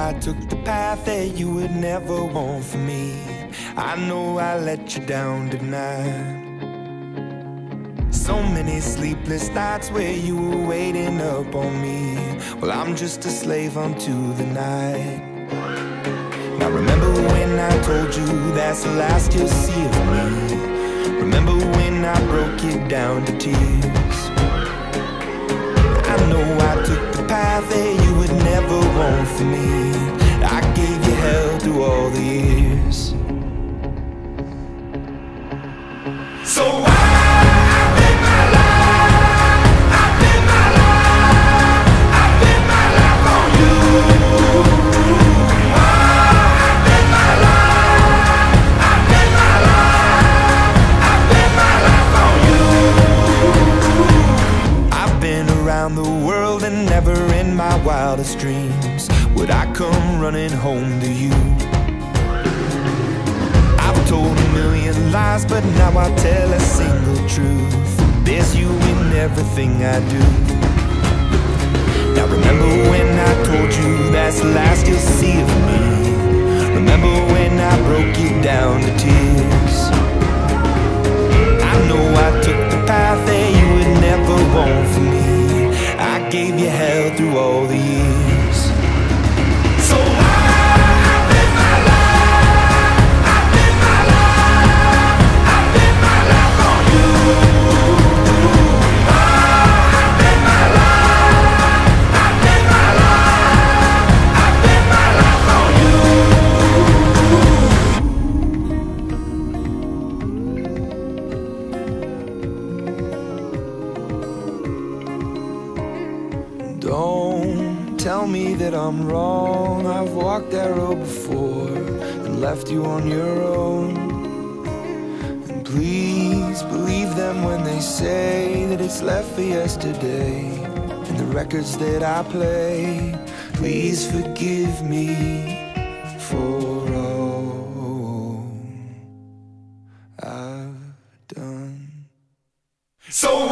I took the path that you would never want for me. I know I let you down tonight. So many sleepless nights where you were waiting up on me. Well, I'm just a slave unto the night. Now remember when I told you that's the last you'll see of me. Remember when I broke you down to tears. I know I took the path that you would never want for me. I gave you hell through all the years. So the world, and never in my wildest dreams would I come running home to you. I've told a million lies, but now I tell a single truth. There's you in everything I do. Now remember when I told you that's the last you'll see of me. Remember when I broke you down to tears. I know I took the path that you would never want for me. I gave you hell through all the years. So I've been my life, I've been my life, I've been my life on you. I've been my life, I've been my life, I've been my life on you. Don't tell me that I'm wrong. I've walked that road before and left you on your own. And please believe them when they say that it's left for yesterday. And the records that I play, please forgive me for all I've done. So